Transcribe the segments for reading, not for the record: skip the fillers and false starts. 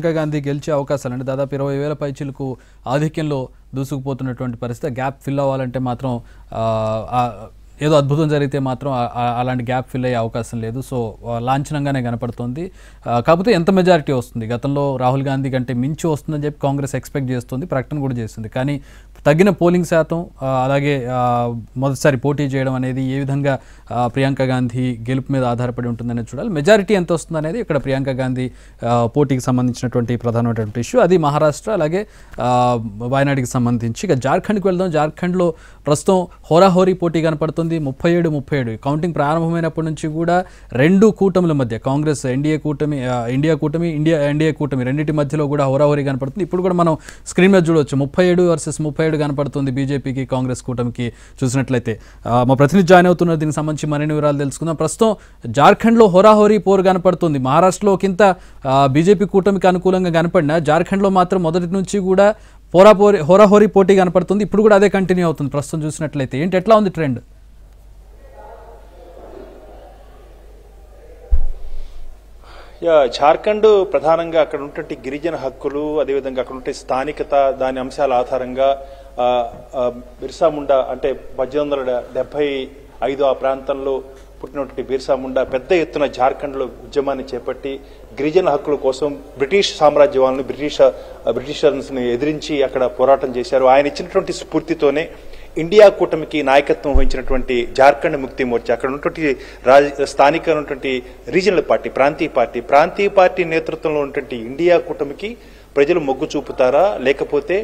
ప్రియాంక గాంధీ గెలిచే అవకాశాలు అంటే దాదాపు 20,000 పైచిలకు ఆధిక్యంలో దూసుకుపోతున్నటువంటి పరిస్థితి. గ్యాప్ ఫిల్ అవ్వాలంటే మాత్రం ఏదో అద్భుతం జరిగితే మాత్రం అలాంటి గ్యాప్ ఫిల్ అయ్యే అవకాశం లేదు. సో లాంఛనంగానే కనపడుతుంది. కాకపోతే ఎంత మెజారిటీ వస్తుంది? గతంలో రాహుల్ గాంధీ కంటే మించి వస్తుందని చెప్పి కాంగ్రెస్ ఎక్స్పెక్ట్ చేస్తుంది, ప్రకటన కూడా చేస్తుంది. కానీ తగ్గిన పోలింగ్ శాతం అలాగే మొదటిసారి పోటీ చేయడం అనేది ఏ విధంగా ప్రియాంక గాంధీ గెలుపు మీద ఆధారపడి ఉంటుందనేది చూడాలి. మెజారిటీ ఎంత వస్తుంది అనేది ఇక్కడ ప్రియాంక గాంధీ పోటీకి సంబంధించినటువంటి ప్రధానమైనటువంటి ఇష్యూ. అది మహారాష్ట్ర అలాగే వాయనాడికి సంబంధించి. ఇక జార్ఖండ్కి వెళ్దాం. జార్ఖండ్లో ప్రస్తుతం హోరాహోరీ పోటీ కనపడుతుంది. 37 కౌంటింగ్ ప్రారంభమైనప్పటి నుంచి కూడా రెండు కూటముల మధ్య కాంగ్రెస్ ఎన్డీఏ కూటమి రెండింటి మధ్యలో కూడా హోరాహోరీ కనపడుతుంది. ఇప్పుడు కూడా మనం స్క్రీన్ మీద చూడవచ్చు 37 వర్సెస్ 37 కనపడుతుంది బీజేపీకి కాంగ్రెస్ కూటమికి. చూసినట్లయితే మా ప్రతినిధి జాయిన్ అవుతున్నారు, దీనికి సంబంధించి మరిన్ని వివరాలు తెలుసుకుందాం. ప్రస్తుతం జార్ఖండ్లో హోరాహోరీ పోరు కనపడుతుంది. మహారాష్ట్రలో కింద బీజేపీ కూటమికి అనుకూలంగా కనపడినా జార్ఖండ్లో మాత్రం మొదటి నుంచి కూడా హోరాహోరీ పోటీ కనపడుతుంది. ఇప్పుడు కూడా అదే కంటిన్యూ అవుతుంది ప్రస్తుతం చూసినట్లయితే. ఏంటి, ఎట్లా ఉంది ట్రెండ్? జార్ఖండ్ ప్రధానంగా అక్కడ ఉన్నటువంటి గిరిజన హక్కులు, అదేవిధంగా అక్కడ ఉంటే స్థానికత, దాని అంశాల ఆధారంగా బిర్సా ముండా అంటే 1875 ఆ ప్రాంతంలో పుట్టినటువంటి బిర్సా ముండా పెద్ద ఎత్తున జార్ఖండ్లో ఉద్యమాన్ని చేపట్టి గిరిజన హక్కుల కోసం బ్రిటిష్ సామ్రాజ్యాలను బ్రిటిషర్స్ని ఎదిరించి అక్కడ పోరాటం చేశారు. ఆయన ఇచ్చినటువంటి స్ఫూర్తితోనే ఇండియా కూటమికి నాయకత్వం వహించినటువంటి జార్ఖండ్ ముక్తి మోర్చా, అక్కడ ఉన్నటువంటి స్థానిక ఉన్నటువంటి రీజనల్ పార్టీ, ప్రాంతీయ పార్టీ నేతృత్వంలో ఉన్నటువంటి ఇండియా కూటమికి ప్రజలు మొగ్గు చూపుతారా, లేకపోతే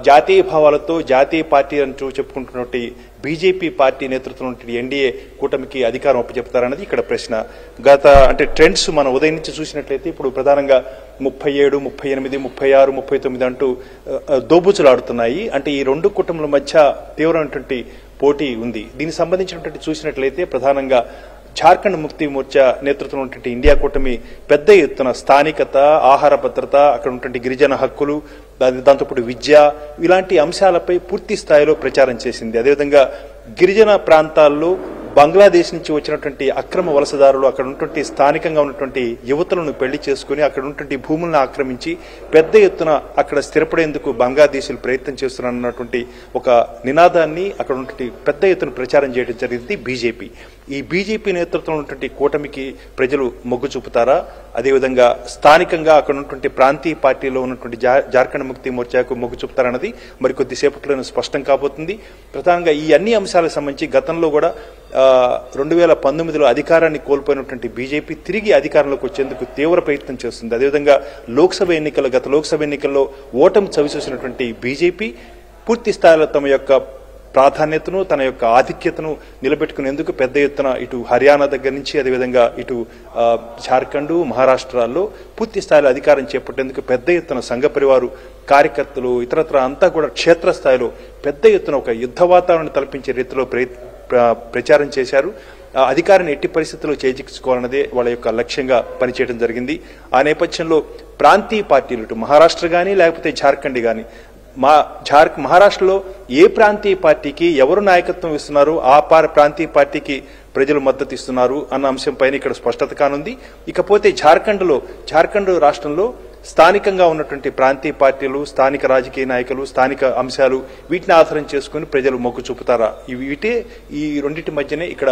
జాతీయ భావాలతో జాతీయ పార్టీ అంటూ చెప్పుకుంటున్నటువంటి బీజేపీ పార్టీ నేతృత్వంలో ఎన్డీఏ కూటమికి అధికారం అప్పచెప్తారన్నది ఇక్కడ ప్రశ్న. అంటే ట్రెండ్స్ మనం ఉదయం నుంచి చూసినట్లయితే ఇప్పుడు ప్రధానంగా 37, 38, 36, 39 అంటూ దోబూచులాడుతున్నాయి. అంటే ఈ రెండు కూటముల మధ్య తీవ్రమైనటువంటి పోటీ ఉంది. దీనికి సంబంధించినటువంటి చూసినట్లయితే ప్రధానంగా జార్ఖండ్ ముక్తి మోర్చా నేతృత్వంలో ఉన్నటువంటి ఇండియా కూటమి పెద్ద ఎత్తున స్థానికత, ఆహార భద్రత, అక్కడ ఉన్నటువంటి గిరిజన హక్కులు, దాంతోపాటు విద్య, ఇలాంటి అంశాలపై పూర్తి స్థాయిలో ప్రచారం చేసింది. అదేవిధంగా గిరిజన ప్రాంతాల్లో బంగ్లాదేశ్ నుంచి వచ్చినటువంటి అక్రమ వలసదారులు అక్కడ ఉన్నటువంటి స్థానికంగా ఉన్నటువంటి యువతులను పెళ్లి చేసుకుని అక్కడ ఉన్నటువంటి భూములను ఆక్రమించి పెద్ద ఎత్తున అక్కడ స్థిరపడేందుకు బంగ్లాదేశీలు ప్రయత్నం చేస్తున్నటువంటి ఒక నినాదాన్ని అక్కడ ఉన్నటువంటి పెద్ద ఎత్తున ప్రచారం చేయడం జరిగింది బీజేపీ. ఈ బీజేపీ నేతృత్వంలో ఉన్నటువంటి కూటమికి ప్రజలు మొగ్గు చూపుతారా, అదేవిధంగా స్థానికంగా అక్కడ ఉన్నటువంటి ప్రాంతీయ పార్టీలో ఉన్నటువంటి జార్ఖండ్ ముక్తి మోర్చాకు మొగ్గు చూపుతారన్నది మరికొద్దిసేపట్లోనే స్పష్టం కాబోతుంది. ప్రధానంగా ఈ అన్ని అంశాలకు సంబంధించి గతంలో కూడా 2019లో అధికారాన్ని కోల్పోయినటువంటి బీజేపీ తిరిగి అధికారంలోకి వచ్చేందుకు తీవ్ర ప్రయత్నం చేస్తుంది. అదేవిధంగా గత లోక్సభ ఎన్నికల్లో ఓటమి చవిచూసినటువంటి బీజేపీ పూర్తి స్థాయిలో తమ యొక్క ప్రాధాన్యతను, తన యొక్క ఆధిక్యతను నిలబెట్టుకునేందుకు పెద్ద ఎత్తున ఇటు హర్యానా దగ్గర నుంచి అదేవిధంగా ఇటు జార్ఖండ్, మహారాష్ట్రాల్లో పూర్తి స్థాయిలో అధికారం చేపట్టేందుకు పెద్ద ఎత్తున సంఘ పరివారు కార్యకర్తలు ఇతరత్ర అంతా కూడా క్షేత్రస్థాయిలో పెద్ద ఎత్తున ఒక యుద్ధ వాతావరణం తలపించే రీతిలో ప్రచారం చేశారు. అధికారాన్ని ఎట్టి పరిస్థితుల్లో చేజిక్చుకోవాలన్నదే వాళ్ళ యొక్క లక్ష్యంగా పనిచేయడం జరిగింది. ఆ నేపథ్యంలో ప్రాంతీయ పార్టీలు ఇటు మహారాష్ట్ర కానీ లేకపోతే జార్ఖండ్ కానీ మహారాష్ట్రలో ఏ ప్రాంతీయ పార్టీకి ఎవరు నాయకత్వం ఇస్తున్నారు, ఆ ప్రాంతీయ పార్టీకి ప్రజలు మద్దతు ఇస్తున్నారు అన్న అంశంపైన ఇక్కడ స్పష్టత కానుంది. ఇకపోతే జార్ఖండ్ రాష్ట్రంలో స్థానికంగా ఉన్నటువంటి ప్రాంతీయ పార్టీలు, స్థానిక రాజకీయ నాయకులు, స్థానిక అంశాలు వీటిని ఆధారం చేసుకుని ప్రజలు మొగ్గు చూపుతారా, వీటే ఈ రెండింటి మధ్యనే ఇక్కడ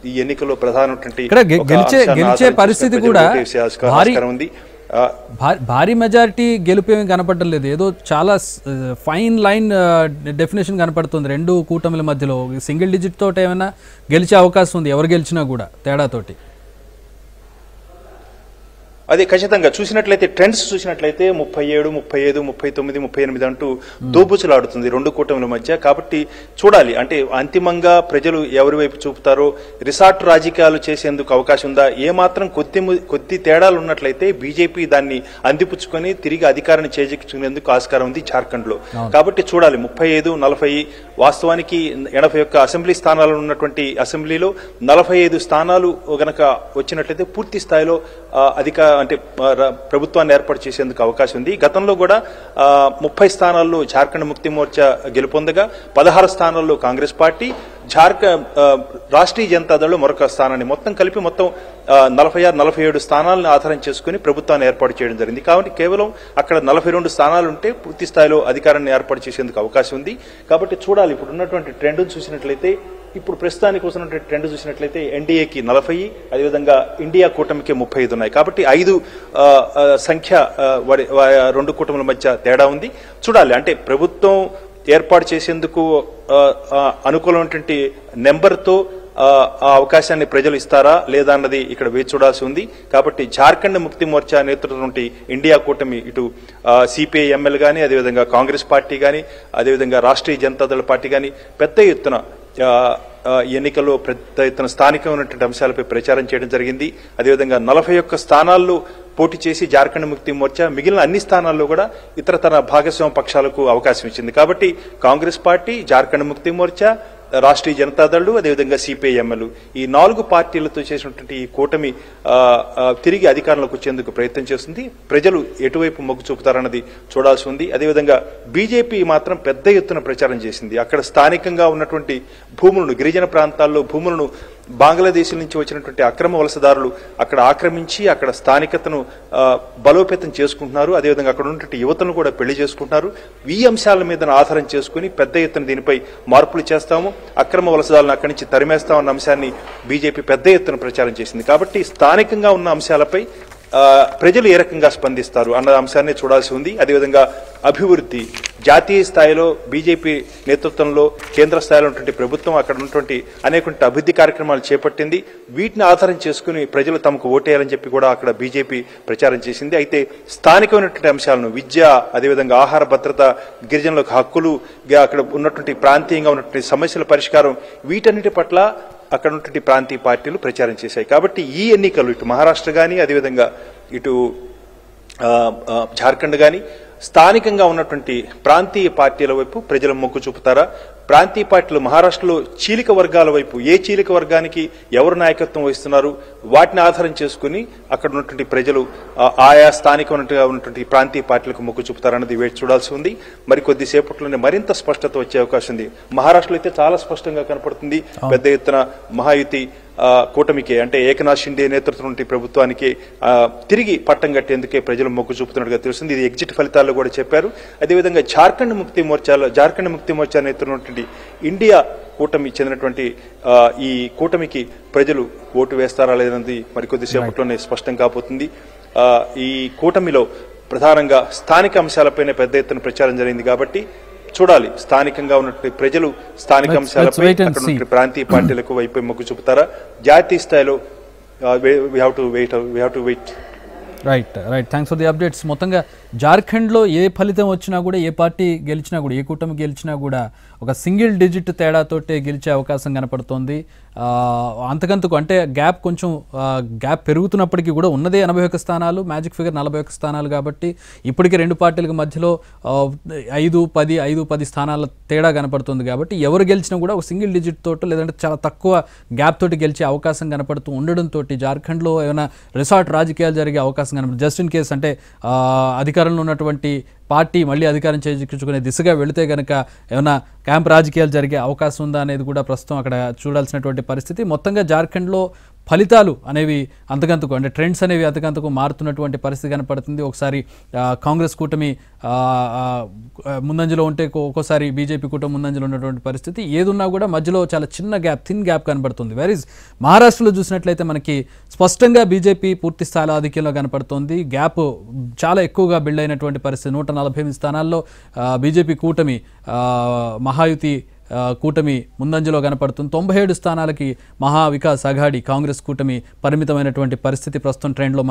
ఈ ఎన్నికల్లో ప్రధానమైనటువంటి గెలిచే పరిస్థితి కూడా ఉంది. భారీ మెజారిటీ గెలుపు ఏమీ కనపడడం లేదు. ఏదో చాలా ఫైన్ లైన్ డెఫినేషన్ కనపడుతుంది రెండు కూటమిల మధ్యలో. సింగిల్ డిజిట్ తోటి ఏమైనా గెలిచే అవకాశం ఉంది ఎవరు గెలిచినా కూడా తేడాతోటి. అదే ఖచ్చితంగా చూసినట్లయితే ట్రెండ్స్ చూసినట్లయితే 37, 35, 39, 38 అంటూ దోబుచులాడుతుంది రెండు కూటమిల మధ్య. కాబట్టి చూడాలి, అంటే అంతిమంగా ప్రజలు ఎవరి వైపు చూపుతారో, రిసార్ట్ రాజకీయాలు చేసేందుకు అవకాశం ఉందా, ఏమాత్రం కొద్ది తేడాలు ఉన్నట్లయితే బీజేపీ దాన్ని అందిపుచ్చుకొని తిరిగి అధికారాన్ని చేజిక్చుకునేందుకు ఆస్కారం ఉంది జార్ఖండ్ లో. కాబట్టి చూడాలి 35, 40 వాస్తవానికి 81 అసెంబ్లీ స్థానాలు ఉన్నటువంటి అసెంబ్లీలో 45 స్థానాలు గనక వచ్చినట్లయితే పూర్తి స్థాయిలో అంటే ప్రభుత్వాన్ని ఏర్పాటు చేసేందుకు అవకాశం ఉంది. గతంలో కూడా 30 స్థానాల్లో జార్ఖండ్ ముక్తి మోర్చా గెలుపొందగా 16 స్థానాల్లో కాంగ్రెస్ పార్టీ, రాష్ట్రీయ జనతాదళ్ మరొక స్థానాన్ని మొత్తం కలిపి మొత్తం 46-47 స్థానాలను ఆధారం చేసుకుని ప్రభుత్వాన్ని ఏర్పాటు చేయడం జరిగింది. కాబట్టి కేవలం అక్కడ 42 స్థానాలు ఉంటే పూర్తి స్థాయిలో అధికారాన్ని ఏర్పాటు చేసేందుకు అవకాశం ఉంది. కాబట్టి చూడాలి, ఇప్పుడు ఉన్నటువంటి ట్రెండ్ చూసినట్లయితే, ఇప్పుడు ప్రస్తుతానికి వస్తున్నటువంటి ట్రెండ్ చూసినట్లయితే ఎన్డీఏకి 40, అదేవిధంగా ఇండియా కూటమికి 35 ఉన్నాయి. కాబట్టి 5 సంఖ్య రెండు కూటముల మధ్య తేడా ఉంది. చూడాలి, అంటే ప్రభుత్వం ఏర్పాటు చేసేందుకు అనుకూలమైనటువంటి నెంబర్తో ఆ అవకాశాన్ని ప్రజలు ఇస్తారా లేదా అన్నది ఇక్కడ వేచి చూడాల్సి ఉంది. కాబట్టి జార్ఖండ్ ముక్తి మోర్చా నేతృత్వం ఇండియా కూటమి ఇటు సిపిఐ ఎంఎల్ కానీ, అదేవిధంగా కాంగ్రెస్ పార్టీ కానీ, అదేవిధంగా రాష్ట్రీయ జనతాదళ పార్టీ కానీ పెద్ద ఎత్తున ఎన్నికల్లో పెద్ద ఎత్తున స్థానికమైనటువంటి అంశాలపై ప్రచారం చేయడం జరిగింది. అదేవిధంగా 41 స్థానాల్లో పోటీ చేసి జార్ఖండ్ ముక్తి మోర్చా మిగిలిన అన్ని స్థానాల్లో కూడా ఇతరతర భాగస్వామ్య పక్షాలకు అవకాశం ఇచ్చింది. కాబట్టి కాంగ్రెస్ పార్టీ, జార్ఖండ్ ముక్తి మోర్చా, రాష్ట్రీయ జనతాదళ్, అదేవిధంగా సిపిఐ ఎంఎల్ ఈ 4 పార్టీలతో చేసినటువంటి ఈ కూటమి తిరిగి అధికారంలోకి వచ్చేందుకు ప్రయత్నం చేస్తుంది. ప్రజలు ఎటువైపు మొగ్గు చూపుతారన్నది చూడాల్సి ఉంది. అదేవిధంగా బీజేపీ మాత్రం పెద్ద ఎత్తున ప్రచారం చేసింది. అక్కడ స్థానికంగా ఉన్నటువంటి భూములను, గిరిజన ప్రాంతాల్లో భూములను బంగ్లాదేశ్ నుంచి వచ్చినటువంటి అక్రమ వలసదారులు అక్కడ ఆక్రమించి అక్కడ స్థానికతను బలోపేతం చేసుకుంటున్నారు. అదేవిధంగా అక్కడ ఉన్నటువంటి యువతను కూడా పెళ్లి చేసుకుంటున్నారు. ఈ అంశాల మీద ఆధారం చేసుకుని పెద్ద ఎత్తున దీనిపై మార్పులు చేస్తాము, అక్రమ వలసదారులను అక్కడి నుంచి తరిమేస్తామన్న అంశాన్ని బీజేపీ పెద్ద ఎత్తున ప్రచారం చేసింది. కాబట్టి స్థానికంగా ఉన్న అంశాలపై ప్రజలు ఏ రకంగా స్పందిస్తారు అన్న అంశాన్ని చూడాల్సి ఉంది. అదేవిధంగా అభివృద్ధి జాతీయ స్థాయిలో బీజేపీ నేతృత్వంలో కేంద్ర స్థాయిలో ఉన్నటువంటి ప్రభుత్వం అక్కడ ఉన్నటువంటి అనేక అభివృద్ధి కార్యక్రమాలు చేపట్టింది. వీటిని ఆధారం చేసుకుని ప్రజలు తమకు ఓటేయాలని చెప్పి కూడా అక్కడ బీజేపీ ప్రచారం చేసింది. అయితే స్థానికమైనటువంటి అంశాలను, విద్య, అదేవిధంగా ఆహార భద్రత, గిరిజనులకు హక్కులు, అక్కడ ఉన్నటువంటి ప్రాంతీయంగా ఉన్నటువంటి సమస్యల పరిష్కారం, వీటన్నిటి పట్ల అక్కడ ఉన్నటువంటి ప్రాంతీయ పార్టీలు ప్రచారం చేశాయి. కాబట్టి ఈ ఎన్నికలు ఇటు మహారాష్ట్ర కానీ, అదేవిధంగా ఇటు జార్ఖండ్ కానీ స్థానికంగా ఉన్నటువంటి ప్రాంతీయ పార్టీల వైపు ప్రజలు మొగ్గు చూపుతారా? ప్రాంతీయ పార్టీలు మహారాష్ట్రలో చీలిక వర్గాల వైపు, ఏ చీలిక వర్గానికి ఎవరు నాయకత్వం వహిస్తున్నారు వాటిని ఆధారం చేసుకుని అక్కడ ఉన్నటువంటి ప్రజలు ఆయా స్థానికంగా ఉన్నటువంటి ప్రాంతీయ పార్టీలకు మొగ్గు చూపుతారన్నది వేచి చూడాల్సి ఉంది. మరి కొద్దిసేపట్లోనే మరింత స్పష్టత వచ్చే అవకాశం ఉంది. మహారాష్ట్రలో అయితే చాలా స్పష్టంగా కనపడుతుంది. పెద్ద ఎత్తున మహాయుతి కూటమికి, అంటే ఏకనాథ్ షిండే నేతృత్వం ప్రభుత్వానికి తిరిగి పట్టం కట్టేందుకే ప్రజలు మొగ్గు చూపుతున్నట్టుగా తెలుస్తుంది. ఇది ఎగ్జిట్ ఫలితాల్లో కూడా చెప్పారు. అదేవిధంగా జార్ఖండ్ ముక్తి మోర్చా నేతృత్వం ఇండియా కూటమి చెందినటువంటి ఈ కూటమికి ప్రజలు ఓటు వేస్తారా లేదన్నది మరికొద్దిసేపట్లోనే స్పష్టం కాబోతుంది. ఈ కూటమిలో ప్రధానంగా స్థానిక అంశాలపైన పెద్ద ఎత్తున ప్రచారం జరిగింది. కాబట్టి చూడాలి, స్థానికంగా ఉన్నటువంటి ప్రజలు స్థానిక అంశాలపై అక్కడ ప్రాంతీయ పార్టీలకు వైపు మొగ్గు చూపుతారా, జాతీయ స్థాయిలో we have to wait. Right. Thanks for the updates. మొత్తంగా జార్ఖండ్లో ఏ ఫలితం వచ్చినా కూడా, ఏ పార్టీ గెలిచినా కూడా, ఏ కూటమి గెలిచినా కూడా ఒక సింగిల్ డిజిట్ తేడాతోటే గెలిచే అవకాశం కనపడుతోంది. అంతకంతకు అంటే కొంచెం గ్యాప్ పెరుగుతున్నప్పటికీ కూడా ఉన్నదే 81 స్థానాలు, మ్యాజిక్ ఫిగర్ 41 స్థానాలు. కాబట్టి ఇప్పటికే రెండు పార్టీలకు మధ్యలో 5-10 స్థానాల తేడా కనపడుతుంది. కాబట్టి ఎవరు గెలిచినా కూడా ఒక సింగిల్ డిజిట్ తోటి, లేదంటే చాలా తక్కువ గ్యాప్ తోటి గెలిచే అవకాశం కనపడుతూ ఉండడంతో జార్ఖండ్లో ఏమైనా రిసార్ట్ రాజకీయాలు జరిగే అవకాశం కనపడుతుంది. జస్ట్ ఇన్ కేస్ అంటే అధికారంలో ఉన్నటువంటి పార్టీ మళ్ళీ అధికారం చేజిక్కించుకునే దిశగా వెళితే కనుక ఏమైనా క్యాంప్ రాజకీయాలు జరిగే అవకాశం ఉందా అనేది కూడా ప్రస్తుతం అక్కడ చూడాల్సినటువంటి పరిస్థితి. మొత్తంగా జార్ఖండ్లో ఫలితాలు అనేవి అంతకంతకు, అంటే ట్రెండ్స్ అనేవి అంతకంతకు మారుతున్నటువంటి పరిస్థితి కనపడుతుంది. ఒకసారి కాంగ్రెస్ కూటమి ముందంజలో ఉంటే ఒక్కోసారి బీజేపీ కూటమి ముందంజలో ఉన్నటువంటి పరిస్థితి. ఏదున్నా కూడా మధ్యలో చాలా చిన్న గ్యాప్, థిన్ గ్యాప్ కనపడుతుంది. వెరీస్ మహారాష్ట్రలో చూసినట్లయితే మనకి స్పష్టంగా బీజేపీ పూర్తి స్థాయిలో ఆధిక్యంలో కనపడుతోంది. గ్యాప్ చాలా ఎక్కువగా బిల్డ్ అయినటువంటి పరిస్థితి. 148 స్థానాల్లో బీజేపీ కూటమి, మహాయుతి కూటమి ముందంజలో కనపడుతుంది. 97 స్థానాలకి మహా వికాస్ అఘాడి కాంగ్రెస్ కూటమి పరిమితమైనటువంటి పరిస్థితి ప్రస్తుతం ట్రెండ్లో